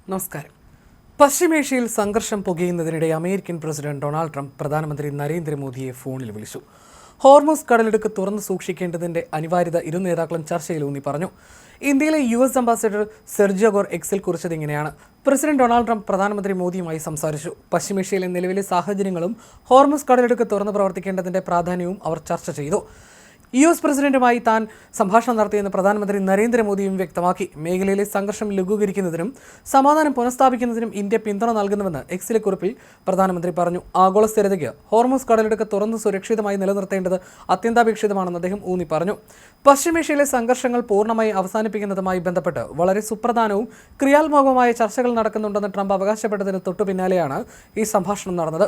നമസ്കാരം. പശ്ചിമേഷ്യയിൽ സംഘർഷം പുകയുന്നതിനിടെ അമേരിക്കൻ പ്രസിഡന്റ് ഡൊണാൾഡ് ട്രംപ് പ്രധാനമന്ത്രി നരേന്ദ്രമോദിയെ ഫോണിൽ വിളിച്ചു. ഹോർമുസ് കടലിടുക്ക് തുറന്നു സൂക്ഷിക്കേണ്ടതിന്റെ അനിവാര്യത ഇരു നേതാക്കളും ചർച്ചയിലൂന്നി പറഞ്ഞു. ഇന്ത്യയിലെ US അംബാസിഡർ സെർജിയോ ഗോർ എക്സിൽ കുറിച്ചത് ഇങ്ങനെയാണ്: പ്രസിഡന്റ് ഡൊണാൾഡ് ട്രംപ് പ്രധാനമന്ത്രി മോദിയുമായി സംസാരിച്ചു. പശ്ചിമേഷ്യയിലെ നിലവിലെ സാഹചര്യങ്ങളും ഹോർമുസ് കടലിടുക്ക് തുറന്നു പ്രവർത്തിക്കേണ്ടതിന്റെ പ്രാധാന്യവും അവർ ചർച്ച ചെയ്തു. US പ്രസിഡന്റുമായി താൻ സംഭാഷണം നടത്തിയെന്ന് പ്രധാനമന്ത്രി നരേന്ദ്രമോദിയും വ്യക്തമാക്കി. മേഖലയിലെ സംഘർഷം ലഘൂകരിക്കുന്നതിനും സമാധാനം പുനഃസ്ഥാപിക്കുന്നതിനും ഇന്ത്യ പിന്തുണ നൽകുന്നുവെന്ന് എക്സിലെ കുറിപ്പിൽ പ്രധാനമന്ത്രി പറഞ്ഞു. ആഗോള സ്ഥിരതയ്ക്ക് ഹോർമുസ് കടലിടുക്ക് തുറന്ന് സുരക്ഷിതമായി നിലനിർത്തേണ്ടത് അത്യന്താപേക്ഷിതമാണെന്ന് അദ്ദേഹം ഊന്നി പറഞ്ഞു. പശ്ചിമേഷ്യയിലെ സംഘർഷങ്ങൾ പൂർണ്ണമായി അവസാനിപ്പിക്കുന്നതുമായി ബന്ധപ്പെട്ട് വളരെ സുപ്രധാനവും ക്രിയാത്മകവുമായ ചർച്ചകൾ നടക്കുന്നുണ്ടെന്ന് ട്രംപ് അവകാശപ്പെട്ടതിന് തൊട്ടു പിന്നാലെയാണ് ഈ സംഭാഷണം നടന്നത്.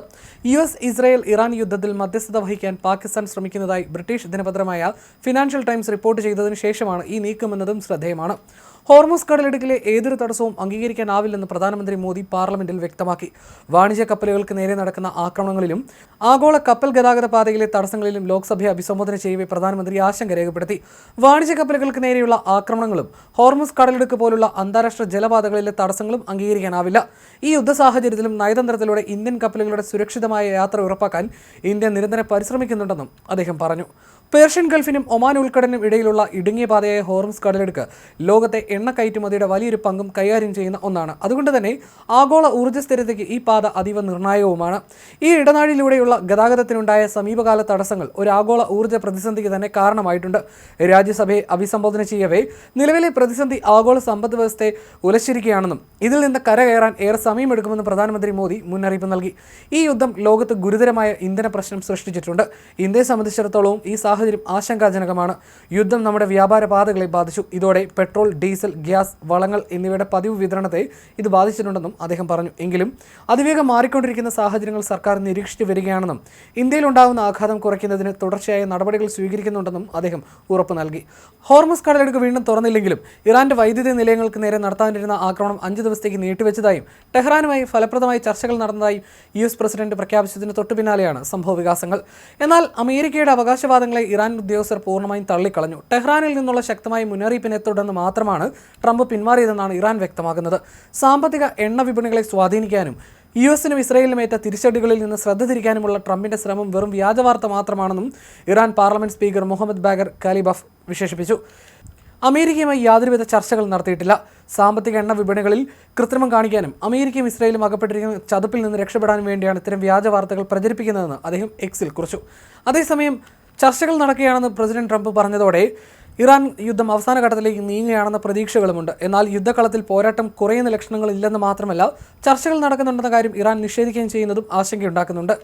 US ഇസ്രായേൽ ഇറാൻ യുദ്ധത്തിൽ മധ്യസ്ഥത വഹിക്കാൻ പാകിസ്ഥാൻ ശ്രമിക്കുന്നതായി ബ്രിട്ടീഷ് ദിനപത്രമായ ഫിനാൻഷ്യൽ ടൈംസ് റിപ്പോർട്ട് ചെയ്തതിനു ശേഷമാണ് ഈ നീക്കമെന്നതും ശ്രദ്ധേയമാണ്. ഹോർമുസ് കടലിടുക്കിലെ ഏതൊരു തടസ്സവും അംഗീകരിക്കാനാവില്ലെന്ന് പ്രധാനമന്ത്രി മോദി പാർലമെന്റിൽ വ്യക്തമാക്കി. വാണിജ്യ കപ്പലുകൾക്ക് നേരെ നടക്കുന്ന ആക്രമണങ്ങളിലും ആഗോള കപ്പൽ ഗതാഗത പാതയിലെ തടസ്സങ്ങളിലും ലോക്സഭയെ അഭിസംബോധന ചെയ്യവേ പ്രധാനമന്ത്രി ആശങ്ക രേഖപ്പെടുത്തി. വാണിജ്യ കപ്പലുകൾക്ക് നേരെയുള്ള ആക്രമണങ്ങളും ഹോർമുസ് കടലിടുക്ക് പോലുള്ള അന്താരാഷ്ട്ര ജലപാതകളിലെ തടസ്സങ്ങളും അംഗീകരിക്കാനാവില്ല. ഈ യുദ്ധ സാഹചര്യത്തിലും നയതന്ത്രത്തിലൂടെ ഇന്ത്യൻ കപ്പലുകളുടെ സുരക്ഷിതമായ യാത്ര ഉറപ്പാക്കാൻ ഇന്ത്യ നിരന്തരം പരിശ്രമിക്കുന്നുണ്ടെന്നും അദ്ദേഹം പറഞ്ഞു. പേർഷ്യൻ ഗൾഫിനും ഒമാൻ ഉൾക്കടലിനും ഇടയിലുള്ള ഇടുങ്ങിയ പാതയായ ഹോർമുസ് കടലിടുക്ക് ലോകത്തെ എണ്ണ കയറ്റുമതിയുടെ വലിയൊരു പങ്കും കൈകാര്യം ചെയ്യുന്ന ഒന്നാണ്. അതുകൊണ്ട് തന്നെ ആഗോള ഊർജ്ജ സ്ഥിരതയ്ക്ക് ഈ പാത അതീവ നിർണായകവുമാണ്. ഈ ഇടനാഴിയിലൂടെയുള്ള ഗതാഗതത്തിനുണ്ടായ സമീപകാല തടസ്സങ്ങൾ ഒരു ആഗോള ഊർജ്ജ പ്രതിസന്ധിക്ക് തന്നെ കാരണമായിട്ടുണ്ട്. രാജ്യസഭയെ അഭിസംബോധന ചെയ്യവേ നിലവിലെ പ്രതിസന്ധി ആഗോള സമ്പദ് വ്യവസ്ഥയെ ഉലച്ചിരിക്കുകയാണെന്നും ഇതിൽ നിന്ന് കരകയറാൻ ഏറെ സമയമെടുക്കുമെന്നും പ്രധാനമന്ത്രി മോദി മുന്നറിയിപ്പ് നൽകി. ഈ യുദ്ധം ലോകത്ത് ഗുരുതരമായ ഇന്ധന പ്രശ്നം സൃഷ്ടിച്ചിട്ടുണ്ട്. ഇന്ത്യയെ സംബന്ധിച്ചിടത്തോളം ഈ സാഹചര്യം ആശങ്കാജനകമാണ്. യുദ്ധം നമ്മുടെ വ്യാപാര പാതകളെ ബാധിച്ചു. ഇതോടെ പെട്രോൾ, ഡീസൽ, ഗ്യാസ്, വളങ്ങൾ എന്നിവയുടെ പതിവ് വിതരണത്തെ ഇത് ബാധിച്ചിട്ടുണ്ടെന്നും അദ്ദേഹം പറഞ്ഞു. എങ്കിലും അതിവേഗം മാറിക്കൊണ്ടിരിക്കുന്ന സാഹചര്യങ്ങൾ സർക്കാർ നിരീക്ഷിച്ചു വരികയാണെന്നും ഇന്ത്യയിലുണ്ടാകുന്ന ആഘാതം കുറയ്ക്കുന്നതിന് തുടർച്ചയായ നടപടികൾ സ്വീകരിക്കുന്നുണ്ടെന്നും അദ്ദേഹം ഉറപ്പ് നൽകി. ഹോർമുസ് കടലിടുക്ക് വീണ്ടും തുറന്നില്ലെങ്കിലും ഇറാന്റെ വൈദ്യുതി നിലയങ്ങൾക്ക് നേരെ നടത്താനിരുന്ന ആക്രമണം 5 ദിവസത്തേക്ക് നീട്ടിവെച്ചതായും ടെഹ്റാനുമായി ഫലപ്രദമായ ചർച്ചകൾ നടന്നതായും US പ്രസിഡന്റ് പ്രഖ്യാപിച്ചതിന് തൊട്ടു പിന്നാലെയാണ് സംഭവ വികാസങ്ങൾ. എന്നാൽ അമേരിക്കയുടെ അവകാശവാദങ്ങളെ ഇറാൻ ഉദ്യോഗസ്ഥർ പൂർണ്ണമായും തള്ളിക്കളഞ്ഞു. ടെഹ്റാനിൽ നിന്നുള്ള ശക്തമായ മുന്നറിയിപ്പിനെ തുടർന്ന് മാത്രമാണ് ട്രംപ് പിന്മാറിയതെന്നാണ് ഇറാൻ വ്യക്തമാക്കുന്നത്. സാമ്പത്തിക എണ്ണ വിപണികളെ സ്വാധീനിക്കാനും US-നും ഇസ്രായേലിനുമേറ്റ തിരിച്ചടികളിൽ നിന്ന് ശ്രദ്ധ തിരിക്കാനുമുള്ള ട്രംപിന്റെ ശ്രമം വെറും വ്യാജവാർത്ത മാത്രമാണെന്നും Iran parliament speaker Mohammad Bagher Ghalibaf വിശേഷിപ്പിച്ചു. അമേരിക്കയുമായി യാതൊരുവിധ ചർച്ചകൾ നടത്തിയിട്ടില്ല. സാമ്പത്തിക എണ്ണ വിപണികളിൽ കൃത്രിമം കാണിക്കാനും അമേരിക്കയും ഇസ്രായേലും അകപ്പെട്ടിരിക്കുന്ന ചതുപ്പിൽ നിന്ന് രക്ഷപ്പെടാനും വേണ്ടിയാണ് ഇത്തരം വ്യാജ വാർത്തകൾ പ്രചരിപ്പിക്കുന്നതെന്ന് അദ്ദേഹം എക്സിൽ കുറിച്ചു. അതേസമയം ചർച്ചകൾ നടക്കുകയാണെന്ന് പ്രസിഡന്റ് ട്രംപ് പറഞ്ഞതോടെ ഇറാൻ യുദ്ധം അവസാന ഘട്ടത്തിലേക്ക് നീങ്ങുകയാണെന്ന പ്രതീക്ഷകളുമുണ്ട്. എന്നാൽ യുദ്ധകളത്തിൽ പോരാട്ടം കുറയുന്ന ലക്ഷണങ്ങളില്ലെന്ന് മാത്രമല്ല, ചർച്ചകൾ നടക്കുന്നുണ്ടെന്ന കാര്യം ഇറാൻ നിഷേധിക്കുകയും ചെയ്യുന്നതും ആശങ്കയുണ്ടാക്കുന്നുണ്ട്.